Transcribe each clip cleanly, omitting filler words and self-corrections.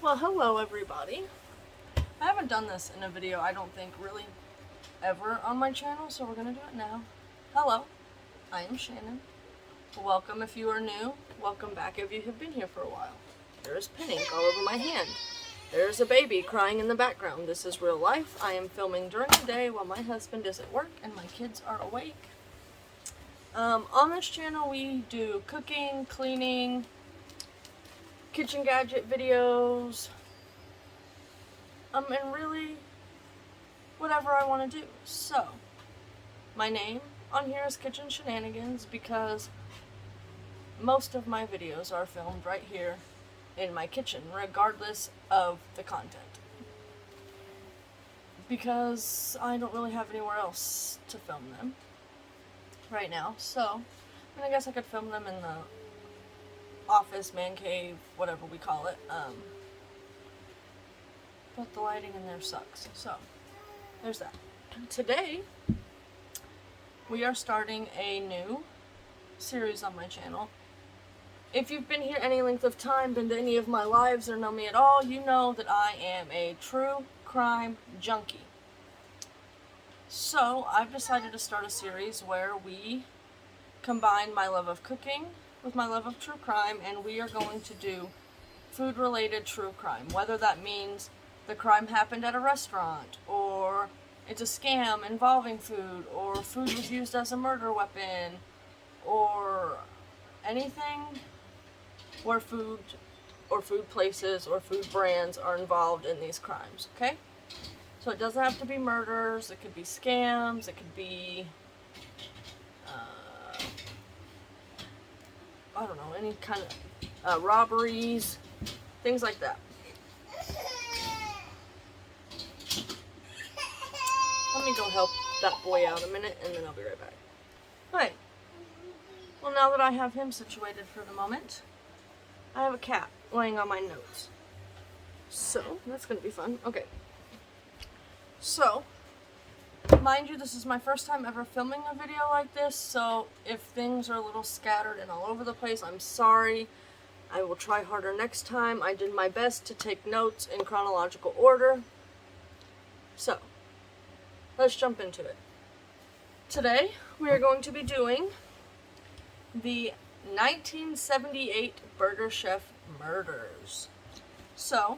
Well, hello everybody. I haven't done this in a video, I don't think, really ever on my channel, so we're gonna do it now. Hello, I am Shannon. Welcome if you are new. Welcome back if you have been here for a while. There is pin ink all over my hand. There is a baby crying in the background. This is real life. I am filming during the day while my husband is at work and my kids are awake. On this channel we do cooking, cleaning, kitchen gadget videos, and really whatever I want to do. So, my name on here is Kitchen Shenanigans because most of my videos are filmed right here in my kitchen, regardless of the content. Because I don't really have anywhere else to film them right now, so I guess I could film them in the office, man cave, whatever we call it, but the lighting in there sucks, so there's that. Today we are starting a new series on my channel. If you've been here any length of time, been to any of my lives or know me at all, you know that I am a true crime junkie. So I've decided to start a series where we combine my love of cooking with my love of true crime, and we are going to do food-related true crime. Whether that means the crime happened at a restaurant, or it's a scam involving food, or food was used as a murder weapon, or anything where food or food places or food brands are involved in these crimes, okay? So it doesn't have to be murders, it could be scams, it could be I don't know, any kind of robberies, things like that. Let me go help that boy out a minute and then I'll be right back. Alright, well, now that I have him situated for the moment, I have a cat laying on my notes. So, that's going to be fun. Okay. So, mind you, this is my first time ever filming a video like this, so if things are a little scattered and all over the place, I'm sorry. I will try harder next time. I did my best to take notes in chronological order. So, let's jump into it. Today, we are going to be doing the 1978 Burger Chef murders. So,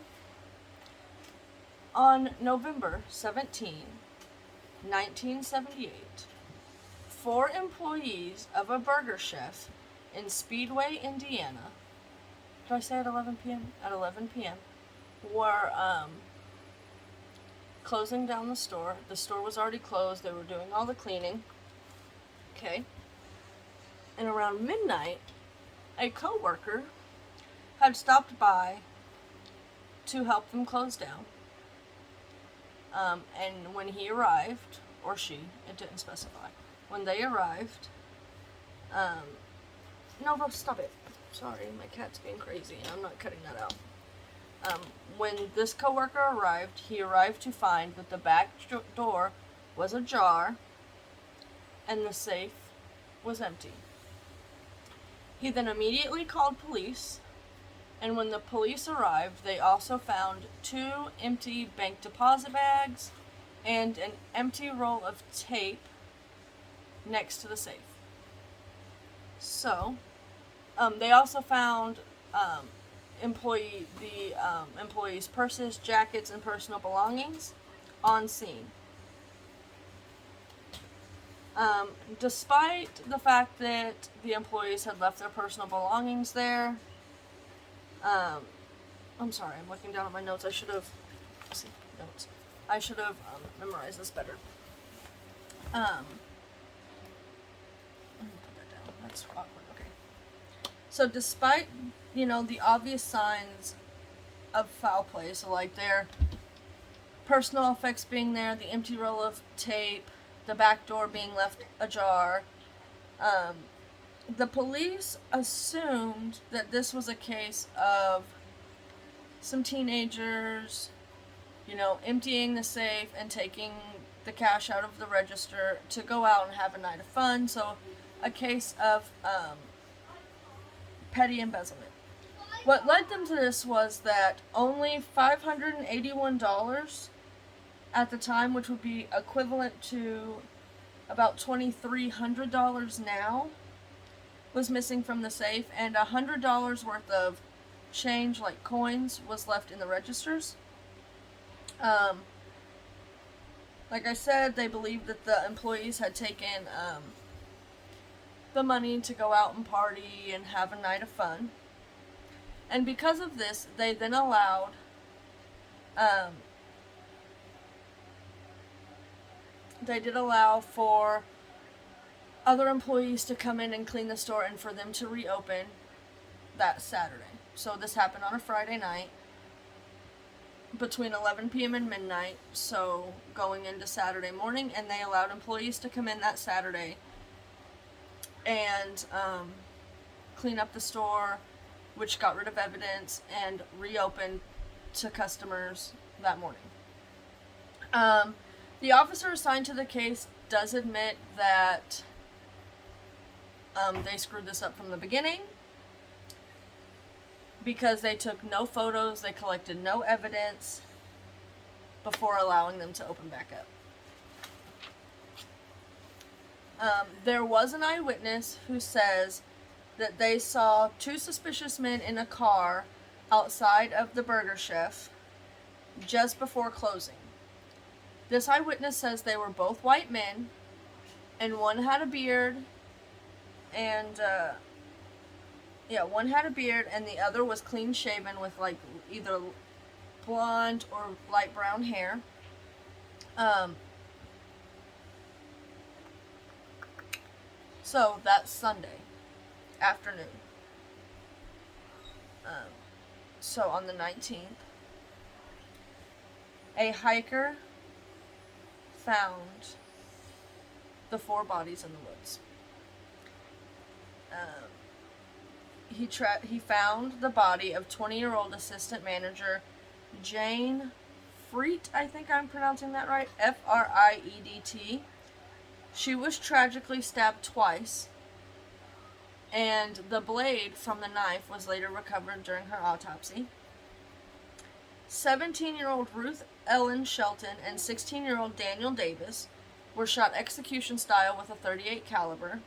on November 17, 1978, 4 employees of a Burger Chef in Speedway, Indiana, did I say at 11 p.m.? At 11 p.m. were closing down the store. The store was already closed. They were doing all the cleaning. Okay. And around midnight, a co-worker had stopped by to help them close down. And when he arrived, or she, it didn't specify, when they arrived, no, stop it. Sorry, my cat's being crazy and I'm not cutting that out. When this coworker arrived, he arrived to find that the back door was ajar and the safe was empty. He then immediately called police, and when the police arrived, they also found 2 empty bank deposit bags and an empty roll of tape next to the safe. So, they also found employees' purses, jackets, and personal belongings on scene. Despite the fact that the employees had left their personal belongings there, I'm sorry, I'm looking down at my notes. I should have memorized this better. Let me put that down. That's awkward. Okay. So despite, the obvious signs of foul play, so like their personal effects being there, the empty roll of tape, the back door being left ajar, the police assumed that this was a case of some teenagers, emptying the safe and taking the cash out of the register to go out and have a night of fun. So, a case of petty embezzlement. What led them to this was that only $581 at the time, which would be equivalent to about $2,300 now, was missing from the safe, and $100 worth of change, like coins, was left in the registers. Like I said, they believed that the employees had taken the money to go out and party and have a night of fun. And because of this, they then allowed they did allow for other employees to come in and clean the store and for them to reopen that Saturday. So this happened on a Friday night between 11 p.m. and midnight, so going into Saturday morning, and they allowed employees to come in that Saturday and clean up the store, which got rid of evidence, and reopened to customers that morning. The officer assigned to the case does admit that they screwed this up from the beginning because they took no photos, they collected no evidence before allowing them to open back up. There was an eyewitness who says that they saw two suspicious men in a car outside of the Burger Chef just before closing. This eyewitness says they were both white men, and one had a beard, and one had a beard, and the other was clean shaven with like either blonde or light brown hair. So that's Sunday afternoon. So on the 19th, a hiker found the 4 bodies in the woods. He found the body of 20-year-old assistant manager Jane Friet, I think I'm pronouncing that right, Friedt. She was tragically stabbed twice, and the blade from the knife was later recovered during her autopsy. 17-year-old Ruth Ellen Shelton and 16-year-old Daniel Davis were shot execution style with a .38 caliber,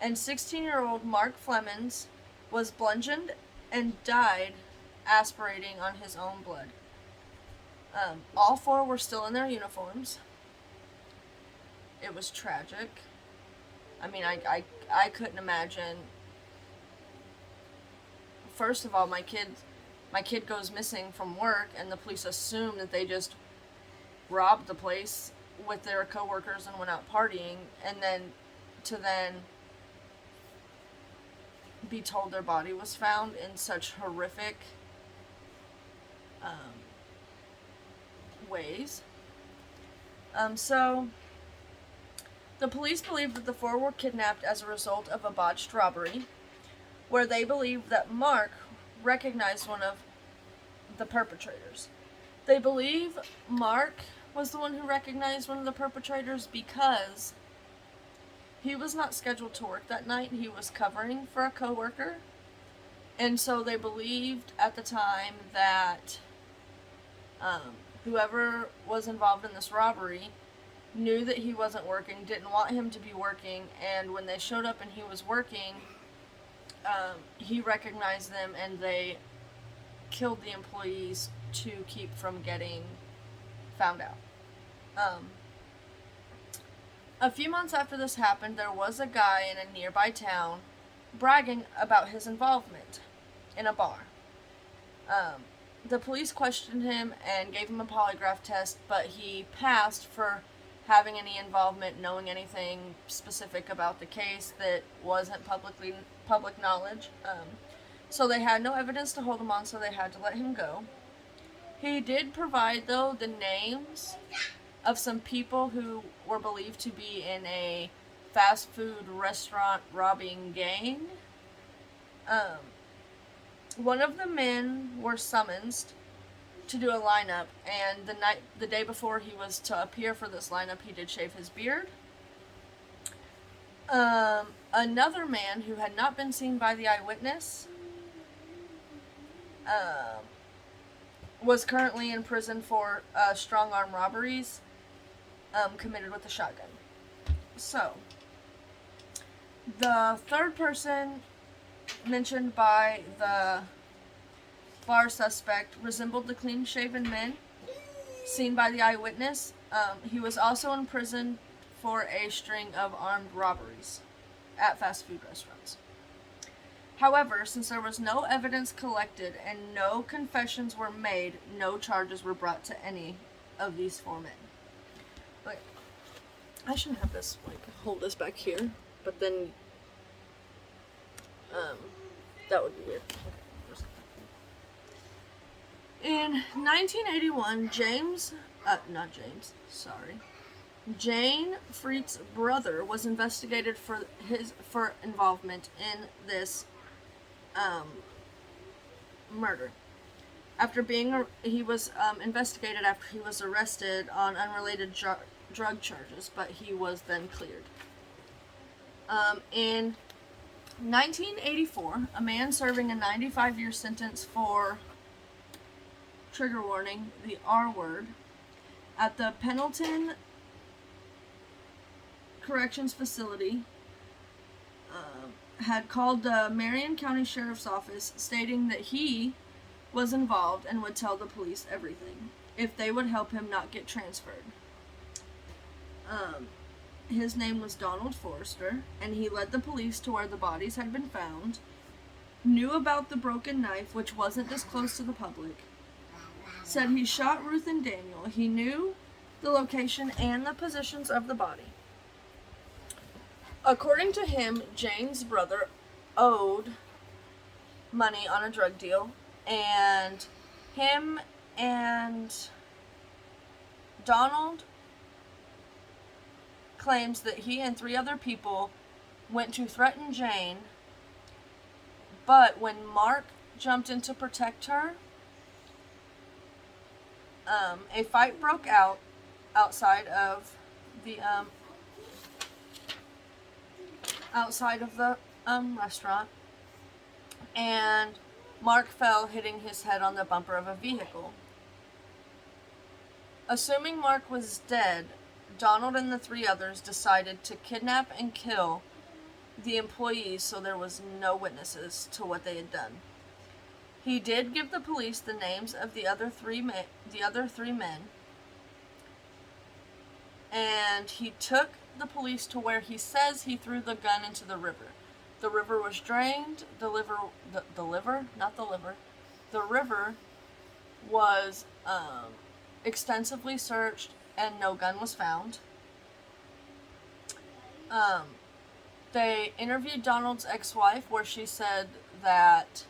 and 16-year-old Mark Flemings was bludgeoned and died aspirating on his own blood. All 4 were still in their uniforms. It was tragic. I mean, I couldn't imagine. First of all, my kid goes missing from work, and the police assume that they just robbed the place with their coworkers and went out partying, and then be told their body was found in such horrific ways. So the police believe that the 4 were kidnapped as a result of a botched robbery, where they believe that Mark recognized one of the perpetrators. They believe Mark was the one who recognized one of the perpetrators because he was not scheduled to work that night. He was covering for a coworker. And so they believed at the time that whoever was involved in this robbery knew that he wasn't working, didn't want him to be working, and when they showed up and he was working, he recognized them, and they killed the employees to keep from getting found out. A few months after this happened, there was a guy in a nearby town bragging about his involvement in a bar. The police questioned him and gave him a polygraph test, but he passed for having any involvement, knowing anything specific about the case that wasn't public knowledge. So they had no evidence to hold him on, so they had to let him go. He did provide, though, the names of some people who were believed to be in a fast food restaurant robbing gang. One of the men were summoned to do a lineup, and the day before he was to appear for this lineup, he did shave his beard. Another man who had not been seen by the eyewitness was currently in prison for strong arm robberies committed with a shotgun. So, the third person mentioned by the bar suspect resembled the clean-shaven men seen by the eyewitness. He was also in prison for a string of armed robberies at fast food restaurants. However, since there was no evidence collected and no confessions were made, no charges were brought to any of these four men. But I shouldn't have this, hold this back here, but then, that would be weird. Okay. In 1981, Jane Freet's brother was investigated for involvement in this murder. He was investigated after he was arrested on unrelated drug charges, but he was then cleared. In 1984, a man serving a 95-year sentence for, trigger warning, the R word, at the Pendleton Corrections Facility had called the Marion County Sheriff's Office stating that he was involved and would tell the police everything if they would help him not get transferred. His name was Donald Forrester, and he led the police to where the bodies had been found, knew about the broken knife, which wasn't disclosed to the public, said he shot Ruth and Daniel. He knew the location and the positions of the body. According to him, Jane's brother owed money on a drug deal, and him and Donald claims that he and 3 other people went to threaten Jane, but when Mark jumped in to protect her, a fight broke out outside of the restaurant, and Mark fell, hitting his head on the bumper of a vehicle. Assuming Mark was dead, Donald and the 3 others decided to kidnap and kill the employees so there was no witnesses to what they had done. He did give the police the names of the other three men, and he took the police to where he says he threw the gun into the river. The river was drained. The river was extensively searched, and no gun was found. They interviewed Donald's ex-wife, where she said that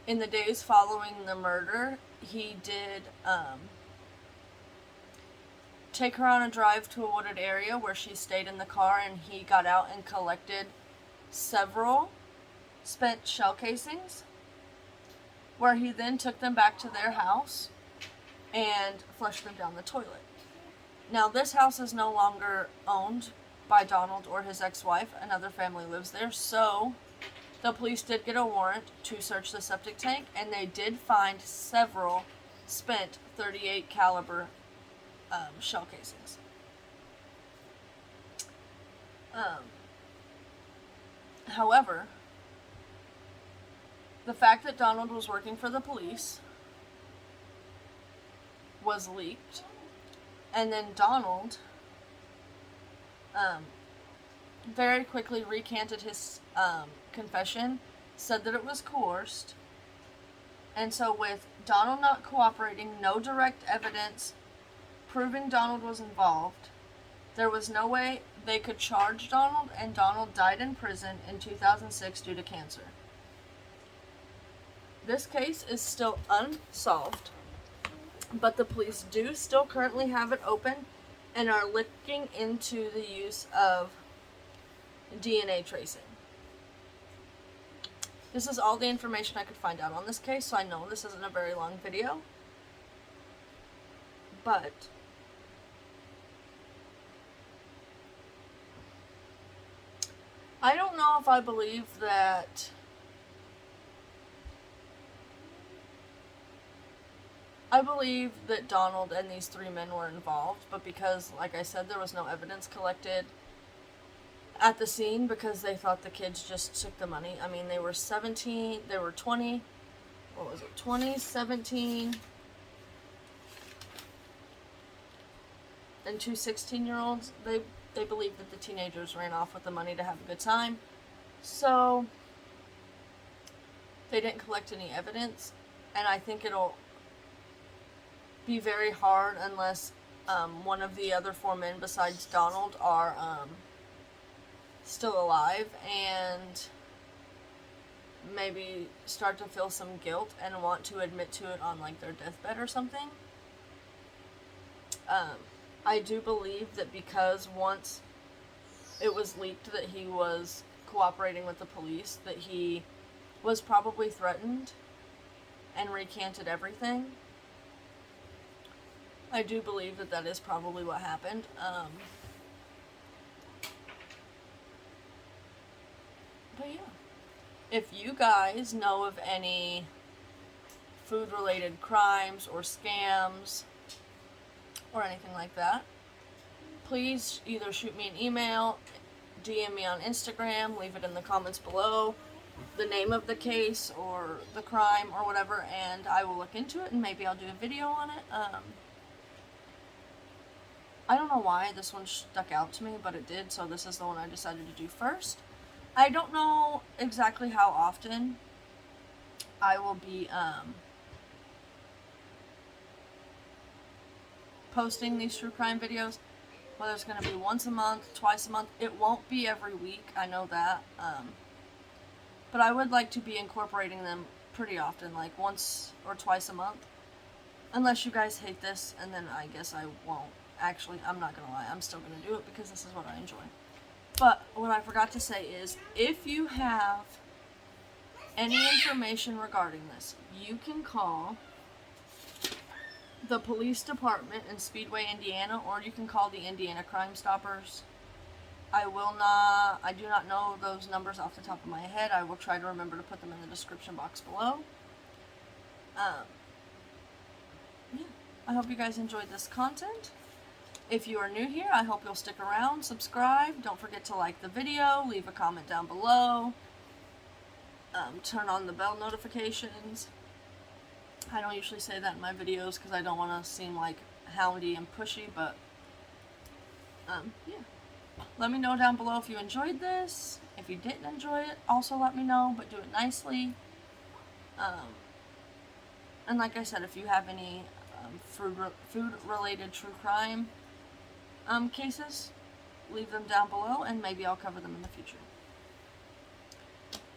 in the days following the murder, he did take her on a drive to a wooded area where she stayed in the car, and he got out and collected several spent shell casings, where he then took them back to their house and flushed them down the toilet. Now, this house is no longer owned by Donald or his ex-wife. Another family lives there, so the police did get a warrant to search the septic tank, and they did find several spent .38 caliber shell casings. However, the fact that Donald was working for the police was leaked, and then Donald very quickly recanted his confession, said that it was coerced, and so with Donald not cooperating, no direct evidence proving Donald was involved, there was no way they could charge Donald, and Donald died in prison in 2006 due to cancer. This case is still unsolved, but the police do still currently have it open and are looking into the use of DNA tracing. This is all the information I could find out on this case, so I know this isn't a very long video, but I don't know if I believe that I believe that Donald and these 3 men were involved, but because, like I said, there was no evidence collected at the scene because they thought the kids just took the money. I mean, they were 17, they were 20, what was it, 20, 17, and 2 16-year-olds. They believed that the teenagers ran off with the money to have a good time. So they didn't collect any evidence, and I think it'll be very hard unless one of the other 4 men besides Donald are still alive and maybe start to feel some guilt and want to admit to it on like their deathbed or something. I do believe that because once it was leaked that he was cooperating with the police, that he was probably threatened and recanted everything. I do believe that that is probably what happened. But yeah, if you guys know of any food-related crimes or scams or anything like that, please either shoot me an email, DM me on Instagram, leave it in the comments below, the name of the case or the crime or whatever, and I will look into it and maybe I'll do a video on it. I don't know why this one stuck out to me, but it did, so this is the one I decided to do first. I don't know exactly how often I will be posting these true crime videos, whether it's going to be once a month, twice a month. It won't be every week, I know that, but I would like to be incorporating them pretty often, like once or twice a month, unless you guys hate this, and then I guess I won't. Actually, I'm not going to lie, I'm still going to do it because this is what I enjoy. But what I forgot to say is, if you have any information regarding this, you can call the police department in Speedway, Indiana, or you can call the Indiana Crime Stoppers. I do not know those numbers off the top of my head. I will try to remember to put them in the description box below. Yeah, I hope you guys enjoyed this content. If you are new here, I hope you'll stick around, subscribe, don't forget to like the video, leave a comment down below, turn on the bell notifications. I don't usually say that in my videos because I don't want to seem like houndy and pushy, but yeah. Let me know down below if you enjoyed this. If you didn't enjoy it, also let me know, but do it nicely. And like I said, if you have any food-related true crime cases, leave them down below and maybe I'll cover them in the future.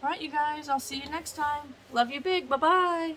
Alright, you guys, I'll see you next time. Love you big. Bye-bye.